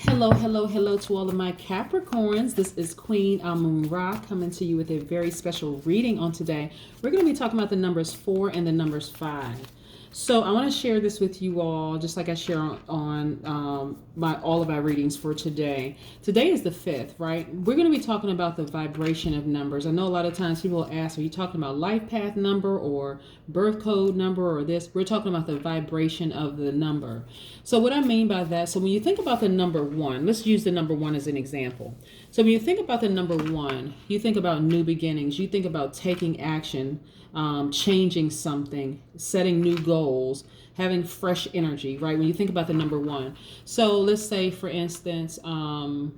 Hello, hello, hello to all of my Capricorns. This is Queen Amun Ra coming to you with a very special reading on today. We're going to be talking about the numbers 4 and the numbers 5. So I want to share this with you all, just like I share on all of our readings for today. Today is the 5th, right? We're going to be talking about the vibration of numbers. I know a lot of times people ask, are you talking about life path number or birth code number or this? We're talking about the vibration of the number. So what I mean by that, so when you think about the number 1, let's use the number 1 as an example. So when you think about the number 1, you think about new beginnings. You think about taking action, changing something, setting new goals, having fresh energy, right? When you think about the number 1. So let's say, for instance, when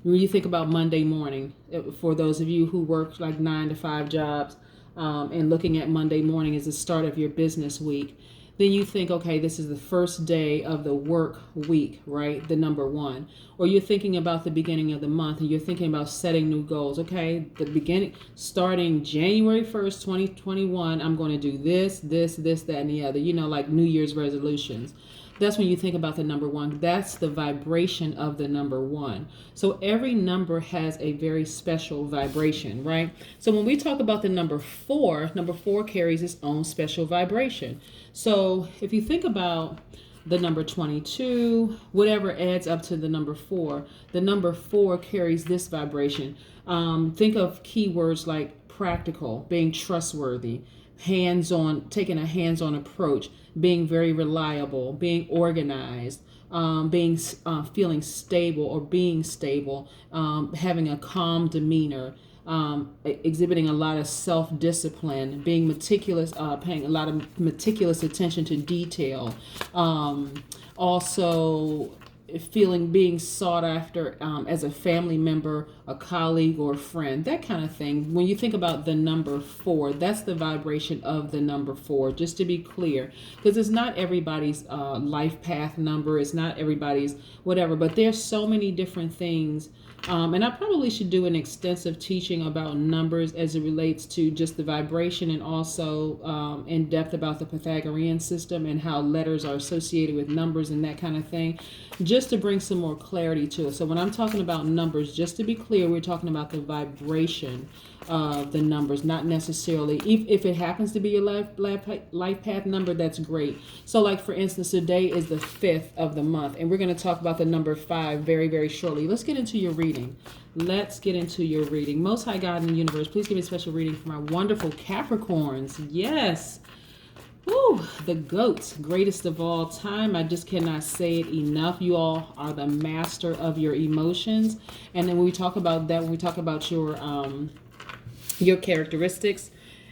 you think about Monday morning, for those of you who work like 9 to 5 jobs, and looking at Monday morning as the start of your business week, then you think, okay, this is the first day of the work week, right? The number 1. Or you're thinking about the beginning of the month and you're thinking about setting new goals. Okay, the beginning, starting January 1st, 2021, I'm going to do this, that, and the other, like New Year's resolutions. That's when you think about the number 1. That's the vibration of the number 1. So every number has a very special vibration, right? So when we talk about the number 4 carries its own special vibration. So if you think about the number 22, whatever adds up to the number 4, the number 4 carries this vibration. Think of keywords like practical, being trustworthy, hands-on, taking a hands-on approach, being very reliable, being organized, being feeling stable or being stable, having a calm demeanor, exhibiting a lot of self-discipline, being meticulous, paying a lot of meticulous attention to detail, also being sought after as a family member, a colleague, or a friend, that kind of thing. When you think about the number 4, that's the vibration of the number 4, just to be clear, because it's not everybody's life path number, it's not everybody's whatever, but there's so many different things. And I probably should do an extensive teaching about numbers as it relates to just the vibration, and also in depth about the Pythagorean system and how letters are associated with numbers and that kind of thing, just to bring some more clarity to it. So when I'm talking about numbers, just to be clear, we're talking about the vibration of the numbers, not necessarily, if it happens to be your life path number, that's great. So like, for instance, today is the 5th of the month, and we're going to talk about the number 5 very, very shortly. Let's get into your reading. Let's get into your reading. Most High God in the universe, please give me a special reading for my wonderful Capricorns. Yes. Woo, the GOAT, greatest of all time. I just cannot say it enough. You all are the master of your emotions. And then when we talk about that, when we talk about your characteristics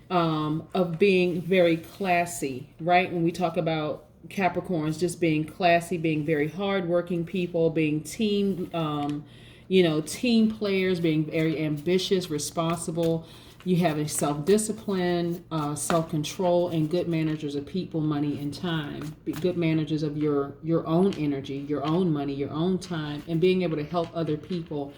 of being very classy, right? When we talk about Capricorns just being classy, being very hardworking people, being team players, being very ambitious, responsible. You have a self-discipline, self-control, and good managers of people, money, and time. Be good managers of your own energy, your own money, your own time, and being able to help other people,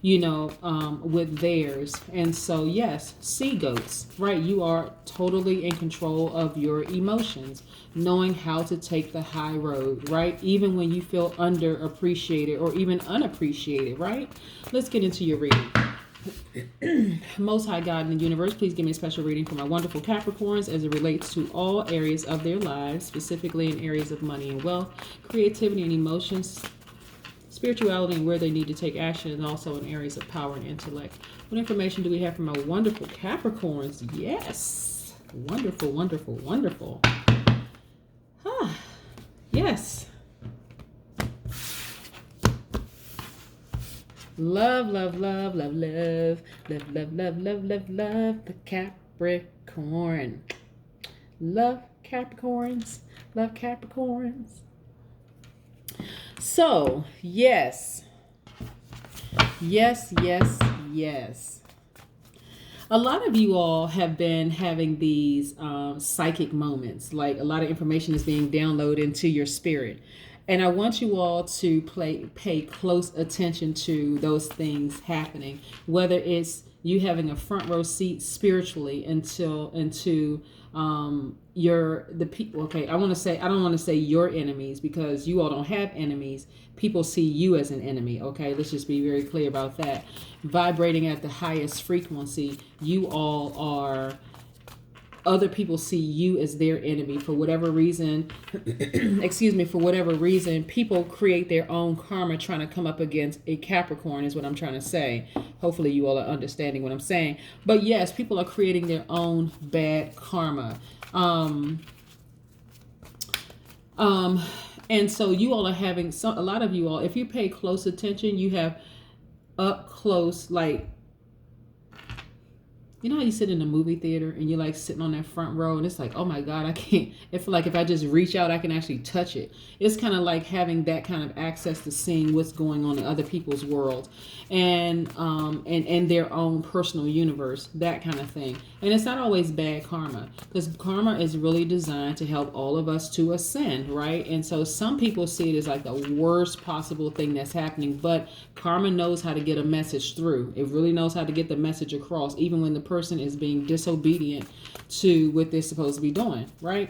with theirs. And so, yes, sea goats, right? You are totally in control of your emotions, knowing how to take the high road, right? Even when you feel underappreciated or even unappreciated, right? Let's get into your reading. Most High God in the universe, please give me a special reading for my wonderful Capricorns as it relates to all areas of their lives, specifically in areas of money and wealth, creativity and emotions, spirituality and where they need to take action, and also in areas of power and intellect. What information do we have from our wonderful Capricorns? Yes. Wonderful, wonderful, wonderful. Yes. Love, love, love, love, love, love, love, love, love, love, love the Capricorn. Love Capricorns. Love Capricorns. So, yes. Yes, yes, yes. A lot of you all have been having these psychic moments, like a lot of information is being downloaded into your spirit. And I want you all to pay close attention to those things happening, whether it's you having a front row seat spiritually into You're the people. Okay, I don't want to say your enemies, because you all don't have enemies. People see you as an enemy. Okay, let's just be very clear about that. Vibrating at the highest frequency, you all are. Other people see you as their enemy for whatever reason. Excuse me, for whatever reason, people create their own karma trying to come up against a Capricorn, is what I'm trying to say. Hopefully you all are understanding what I'm saying. But yes, people are creating their own bad karma. And so you all are having a lot of you all, if you pay close attention, you have up close, like, you know how you sit in a movie theater and you're like sitting on that front row and it's like, oh my God, I can't. If like, if I just reach out, I can actually touch it. It's kind of like having that kind of access to seeing what's going on in other people's world and their own personal universe, that kind of thing. And it's not always bad karma, because karma is really designed to help all of us to ascend, right? And so some people see it as like the worst possible thing that's happening, but karma knows how to get a message through. It really knows how to get the message across, even when the person is being disobedient to what they're supposed to be doing, right?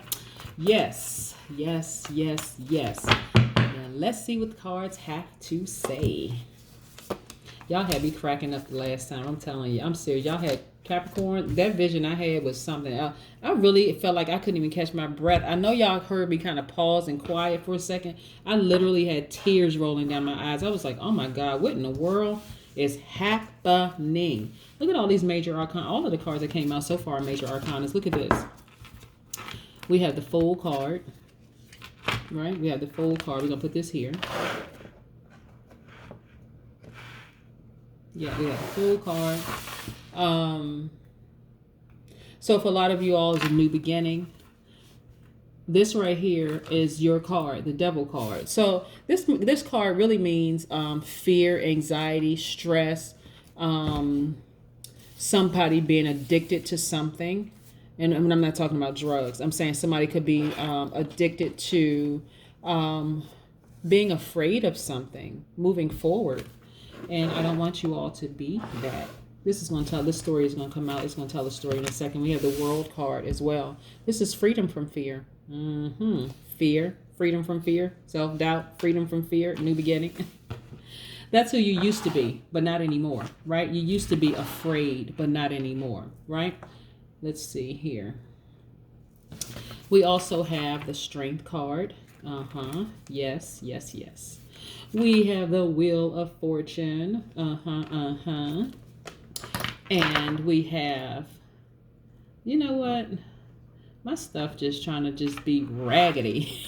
Yes, yes, yes, yes. Now let's see what the cards have to say. Y'all had me cracking up the last time. I'm telling you, I'm serious. Y'all had Capricorn. That vision I had was something else. I really felt like I couldn't even catch my breath. I know y'all heard me kind of pause and quiet for a second. I literally had tears rolling down my eyes. I was like, oh my God, what in the world is happening? Look at all these major arcana. All of the cards that came out so far are major arcanas. Look at this. We have the Fool card, right? We have the Fool card. We're going to put this here. Yeah, we have the Fool card. So for a lot of you all, it's a new beginning. This right here is your card, the Devil card. So this card really means fear, anxiety, stress, somebody being addicted to something. And I'm not talking about drugs. I'm saying somebody could be addicted to being afraid of something, moving forward. And I don't want you all to be that. This story is going to come out. It's going to tell the story in a second. We have the World card as well. This is freedom from fear. Fear, freedom from fear, self-doubt, freedom from fear, new beginning. That's who you used to be, but not anymore, right? You used to be afraid, but not anymore, right? Let's see here. We also have the Strength card. Yes, yes, yes. We have the Wheel of Fortune. And we have, you know what? My stuff just trying to just be raggedy.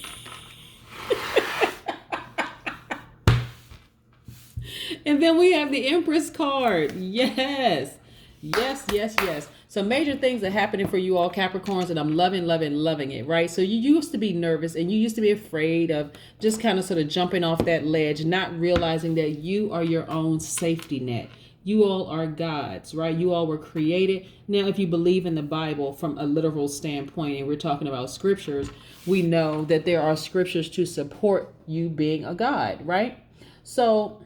And then we have the Empress card. Yes. Yes, yes, yes. So major things are happening for you all Capricorns, and I'm loving, loving, loving it, right? So you used to be nervous and you used to be afraid of just kind of sort of jumping off that ledge, not realizing that you are your own safety net. You all are gods, right? You all were created. Now, if you believe in the Bible from a literal standpoint, and we're talking about scriptures, we know that there are scriptures to support you being a god, right? So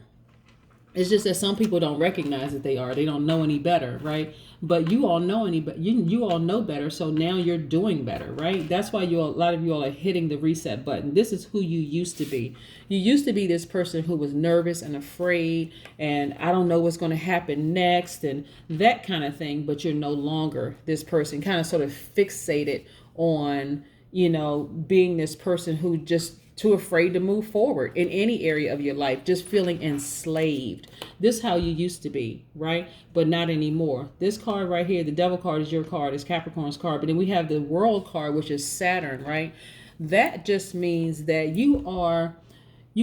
it's just that some people don't recognize that they are. They don't know any better, right? But you all know you all know better, so now you're doing better, right? That's why a lot of you all are hitting the reset button. This is who you used to be. You used to be this person who was nervous and afraid, and I don't know what's going to happen next, and that kind of thing. But you're no longer this person, kind of sort of fixated on, being this person who just too afraid to move forward in any area of your life, just feeling enslaved. This is how you used to be, right? But not anymore. This card right here, the Devil card, is your card, is Capricorn's card. But then we have the World card, which is Saturn, right? That just means that you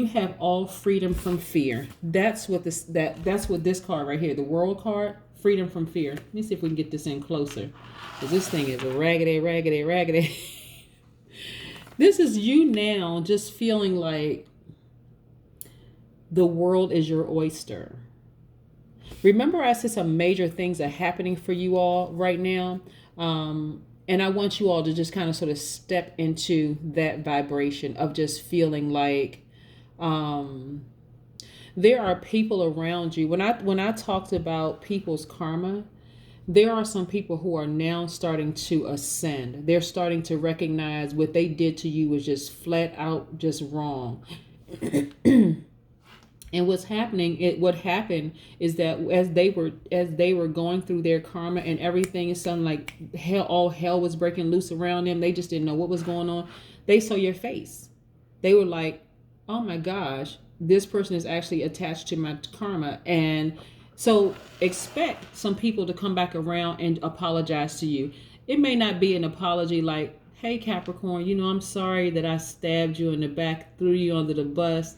have all freedom from fear. That's what this card right here, the World card, freedom from fear. Let me see if we can get this in closer, because this thing is a raggedy, raggedy, raggedy. This is you now just feeling like the world is your oyster. Remember, I said some major things are happening for you all right now. And I want you all to just kind of sort of step into that vibration of just feeling like there are people around you. When I talked about people's karma, there are some people who are now starting to ascend. They're starting to recognize what they did to you was just flat out just wrong. And what happened is that as they were going through their karma and everything, it sounded like all hell was breaking loose around them. They just didn't know what was going on. They saw your face. They were like, oh my gosh, this person is actually attached to my karma. And so expect some people to come back around and apologize to you. It may not be an apology like, hey Capricorn, I'm sorry that I stabbed you in the back, threw you under the bus,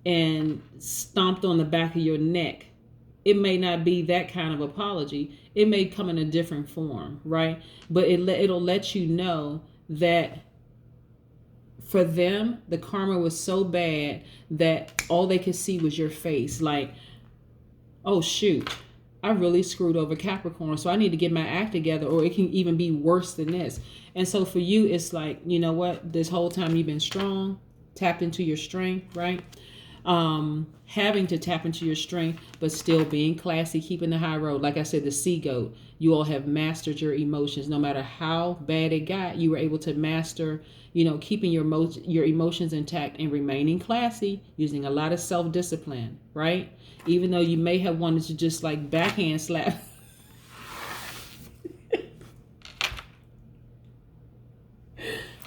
and stomped on the back of your neck. It may not be that kind of apology. It may come in a different form, right? But it'll let you know that for them, the karma was so bad that all they could see was your face. Like, oh shoot, I really screwed over Capricorn, so I need to get my act together, or it can even be worse than this. And so for you, it's like, you know what? This whole time you've been strong, tapped into your strength, right? Having to tap into your strength, but still being classy, keeping the high road. Like I said, the sea goat, you all have mastered your emotions. No matter how bad it got, you were able to master, keeping your emotions intact and remaining classy, using a lot of self-discipline, right? Even though you may have wanted to just like backhand slap.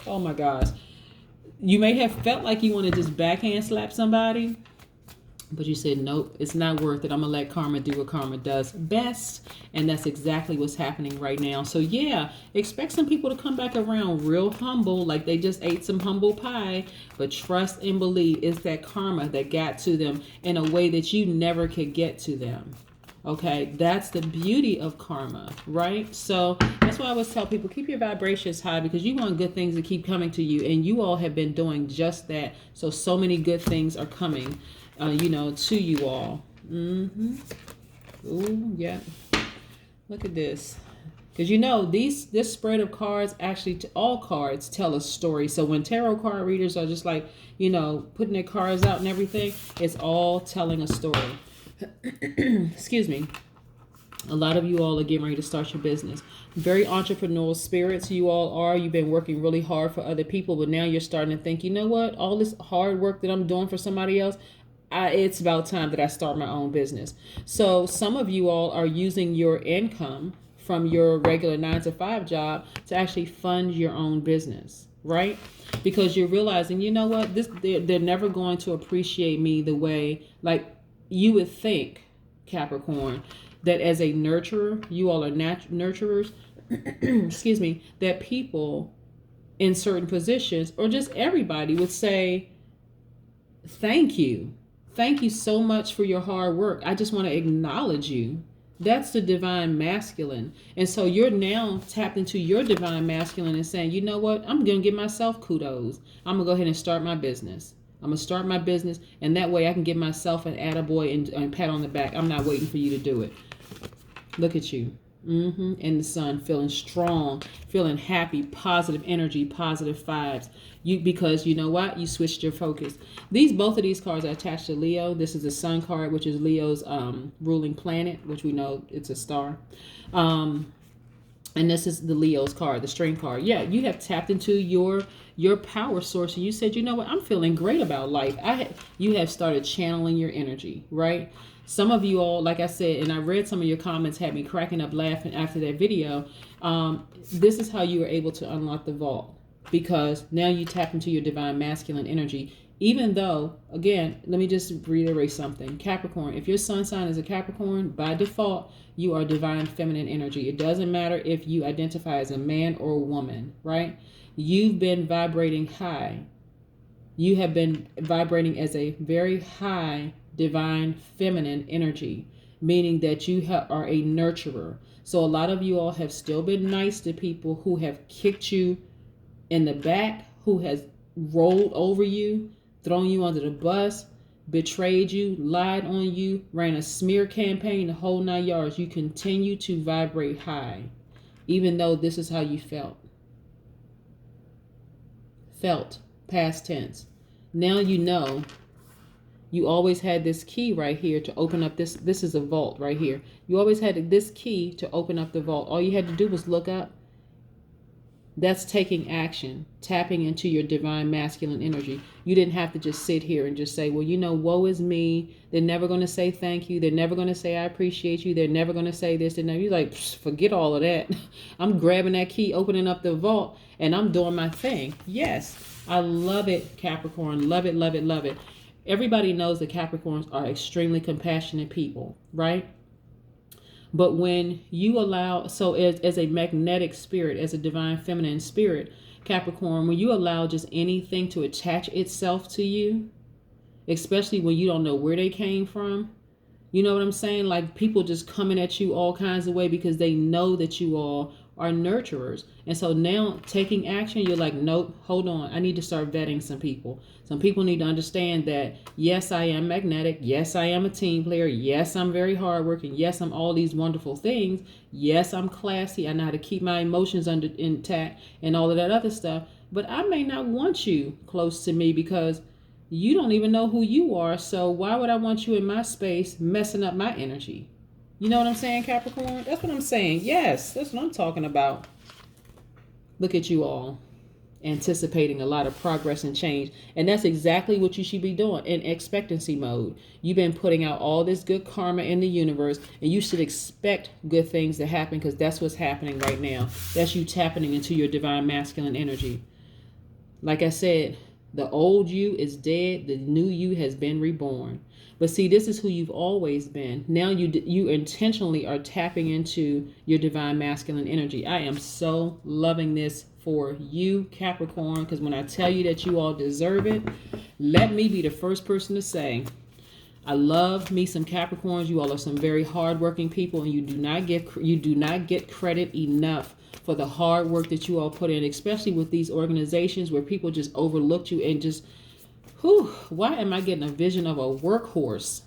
Oh my gosh. You may have felt like you want to just backhand slap somebody, but you said, nope, it's not worth it. I'm going to let karma do what karma does best. And that's exactly what's happening right now. So yeah, expect some people to come back around real humble, like they just ate some humble pie, but trust and believe it's that karma that got to them in a way that you never could get to them. Okay, that's the beauty of karma, right? So that's why I always tell people, keep your vibrations high, because you want good things to keep coming to you. And you all have been doing just that. So many good things are coming, to you all. Ooh, yeah. Look at this. Because this spread of cards, actually all cards tell a story. So when tarot card readers are just like, putting their cards out and everything, it's all telling a story. Excuse me. A lot of you all are getting ready to start your business. Very entrepreneurial spirits you all are. You've been working really hard for other people, but now you're starting to think, you know what? All this hard work that I'm doing for somebody else, it's about time that I start my own business. So some of you all are using your income from your regular 9-to-5 job to actually fund your own business, right? Because you're realizing, you know what? They're never going to appreciate me the way, like, you would think, Capricorn, that as a nurturer, you all are nurturers, excuse me, that people in certain positions, or just everybody, would say, thank you. Thank you so much for your hard work. I just want to acknowledge you. That's the divine masculine. And so you're now tapped into your divine masculine and saying, you know what? I'm going to give myself kudos. I'm going to go ahead and start my business. I'm going to start my business, and that way I can give myself an attaboy and pat on the back. I'm not waiting for you to do it. Look at you. In the sun, feeling strong, feeling happy, positive energy, positive vibes. Because you know what? You switched your focus. Both of these cards are attached to Leo. This is the sun card, which is Leo's ruling planet, which we know it's a star. And this is the Leo's card, the string card. Yeah, you have tapped into your power source, and you said, you know what, I'm feeling great about life. You have started channeling your energy, right? Some of you all, like I said, and I read some of your comments, had me cracking up laughing after that video. This is how you were able to unlock the vault, because now you tap into your divine masculine energy. Even though, again, let me just reiterate something. Capricorn, if your sun sign is a Capricorn, by default, you are divine feminine energy. It doesn't matter if you identify as a man or a woman, right? You've been vibrating high. You have been vibrating as a very high divine feminine energy, meaning that you are a nurturer. So a lot of you all have still been nice to people who have kicked you in the back, who has rolled over you, thrown you under the bus, betrayed you, lied on you, ran a smear campaign, the whole 9 yards. You continue to vibrate high, even though this is how you felt. Felt, past tense. Now you know You always had this key right here to open up this. This is a vault right here. You always had this key to open up the vault. All you had to do was look up. That's taking action, tapping into your divine masculine energy. You didn't have to just sit here and just say, well, you know, woe is me. They're never going to say thank you. They're never going to say I appreciate you. They're never going to say this. And you're like, forget all of that. I'm grabbing that key, opening up the vault, and I'm doing my thing. Yes, I love it, Capricorn. Love it, love it, love it. Everybody knows that Capricorns are extremely compassionate people, right? But when you allow, so as a magnetic spirit, as a divine feminine spirit, Capricorn, when you allow just anything to attach itself to you, especially when you don't know where they came from, you know what I'm saying? Like people just coming at you all kinds of way because they know that you all are nurturers. And so now taking action, you're like, nope, hold on. I need to start vetting some people. Some people need to understand that, yes, I am magnetic. Yes, I am a team player. Yes, I'm very hardworking. Yes, I'm all these wonderful things. Yes, I'm classy. I know how to keep my emotions intact and all of that other stuff. But I may not want you close to me because you don't even know who you are. So why would I want you in my space messing up my energy? You know what I'm saying, Capricorn? That's what I'm saying. Yes, that's what I'm talking about. Look at you all anticipating a lot of progress and change. And that's exactly what you should be doing in expectancy mode. You've been putting out all this good karma in the universe, and you should expect good things to happen because that's what's happening right now. That's you tapping into your divine masculine energy. Like I said, the old you is dead. The new you has been reborn. But see, this is who you've always been. Now you intentionally are tapping into your divine masculine energy. I am so loving this for you, Capricorn, because when I tell you that you all deserve it, let me be the first person to say, I love me some Capricorns. You all are some very hardworking people, and you do not get credit enough for the hard work that you all put in, especially with these organizations where people just overlooked you and just, why am I getting a vision of a workhorse?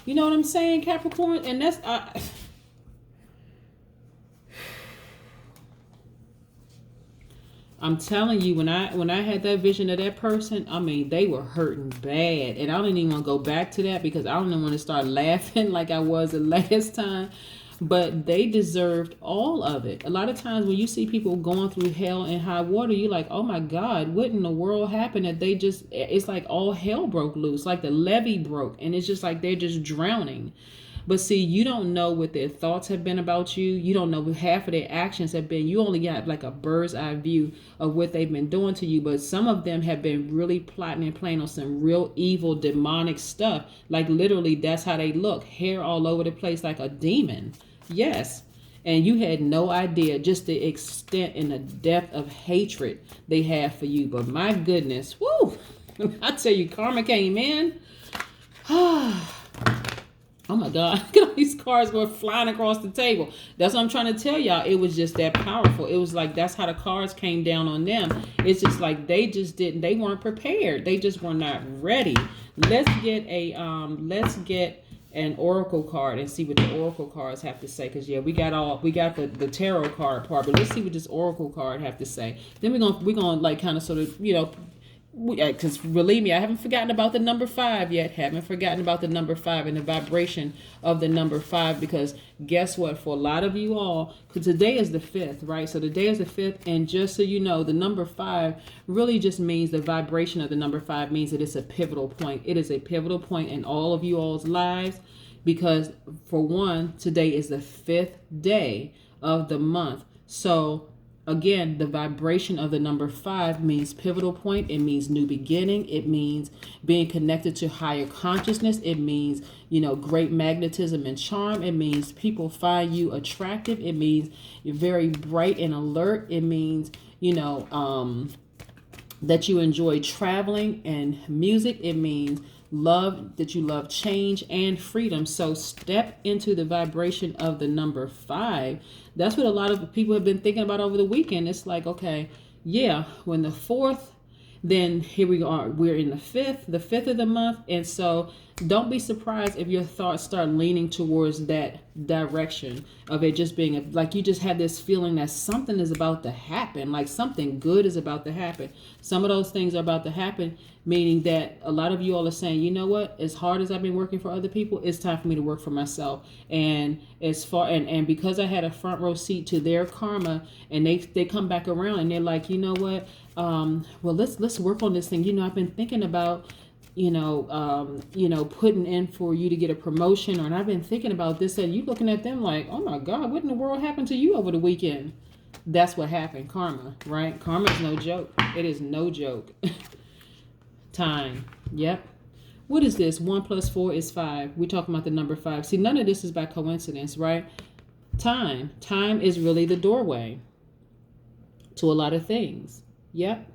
You know what I'm saying, Capricorn? And that's I'm telling you, when I had that vision of that person, I mean, they were hurting bad. And I don't even want to go back to that because I don't even want to start laughing like I was the last time. But they deserved all of it. A lot of times when you see people going through hell and high water, you're like, oh my God, what in the world happened that it's like all hell broke loose, like the levee broke. And it's just like they're just drowning. But see, you don't know what their thoughts have been about you. You don't know what half of their actions have been. You only got like a bird's eye view of what they've been doing to you. But some of them have been really plotting and planning on some real evil, demonic stuff. Like literally, that's how they look. Hair all over the place like a demon. Yes. And you had no idea just the extent and the depth of hatred they have for you. But my goodness, whoo! I tell you, karma came in. Oh my God, look at all these cards going flying across the table. That's what I'm trying to tell y'all. It was just that powerful. It was like, that's how the cards came down on them. It's just like, they weren't prepared. They just were not ready. Let's get an oracle card and see what the oracle cards have to say. Because yeah, we got the tarot card part, but let's see what this oracle card have to say. Then we're gonna like kind of sort of, you know, because believe me, I haven't forgotten about the number 5 yet. Haven't forgotten about the number 5 and the vibration of the number 5. Because guess what? For a lot of you all, because today is the 5th, right? So today is the 5th, and just so you know, the number 5 really just means the vibration of the number 5 means that it's a pivotal point. It is a pivotal point in all of you all's lives, because for one, today is the 5th day of the month. So again, the vibration of the number 5 means pivotal point. It means new beginning. It means being connected to higher consciousness. It means, you know, great magnetism and charm. It means people find you attractive. It means you're very bright and alert. It means, you know, that you enjoy traveling and music. It means that you love change and freedom. So step into the vibration of the number 5. That's what a lot of people have been thinking about over the weekend. It's like, okay, yeah, when the 4th, then here we are, we're in the 5th of the month. And so Don't be surprised if your thoughts start leaning towards that direction of it just being like you just have this feeling that something is about to happen, like something good is about to happen. Some of those things are about to happen, meaning that a lot of you all are saying, you know what, as hard as I've been working for other people, it's time for me to work for myself. And as far and because I had a front row seat to their karma, and they come back around and they're like, you know what, well, let's work on this thing. You know, I've been thinking about putting in for you to get a promotion, and I've been thinking about this, and you looking at them like, oh my God, what in the world happened to you over the weekend? That's what happened. Karma, right? Karma is no joke. It is no joke. Time. Yep. What is this? 1 + 4 is 5. We're talking about the number 5. See, none of this is by coincidence, right? Time. Time is really the doorway to a lot of things. Yep.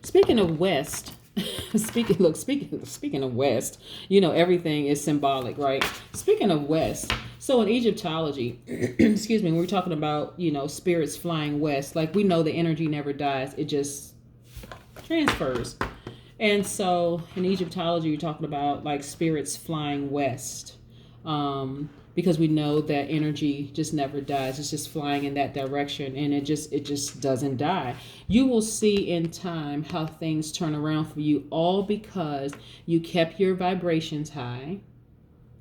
Speaking of West, speaking of West, everything is symbolic, right? Speaking of West, so in Egyptology, excuse me, we're talking about, spirits flying west. Like, we know the energy never dies, it just transfers. And so in Egyptology, you're talking about like spirits flying west. Because we know that energy just never dies. It's just flying in that direction, and it just doesn't die. You will see in time how things turn around for you, all because you kept your vibrations high,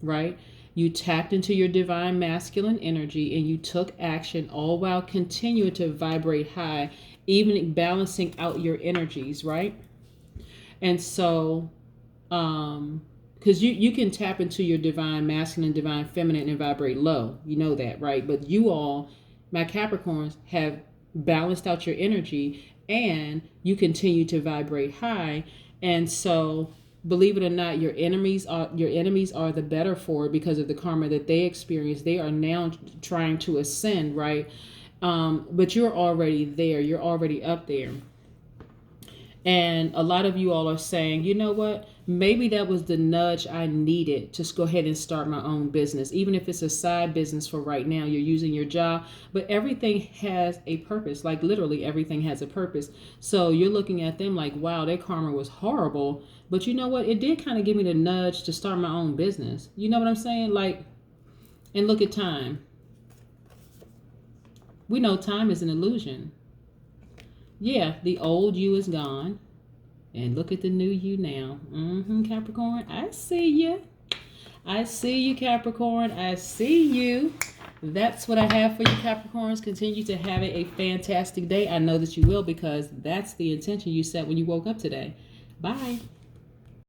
right? You tapped into your divine masculine energy and you took action, all while continuing to vibrate high, even balancing out your energies, right? And so, because you can tap into your divine masculine, divine feminine, and vibrate low. You know that, right? But you all, my Capricorns, have balanced out your energy, and you continue to vibrate high. And so, believe it or not, your enemies are the better for it because of the karma that they experience. They are now trying to ascend, right? But you're already there. You're already up there. And a lot of you all are saying, you know what? Maybe that was the nudge I needed to go ahead and start my own business. Even if it's a side business for right now, you're using your job, but everything has a purpose. Like, literally everything has a purpose. So you're looking at them like, wow, their karma was horrible. But you know what? It did kind of give me the nudge to start my own business. You know what I'm saying? Like, and look at time. We know time is an illusion. Yeah, the old you is gone. And look at the new you now. Capricorn, I see you. I see you, Capricorn. I see you. That's what I have for you, Capricorns. Continue to have a fantastic day. I know that you will, because that's the intention you set when you woke up today. Bye.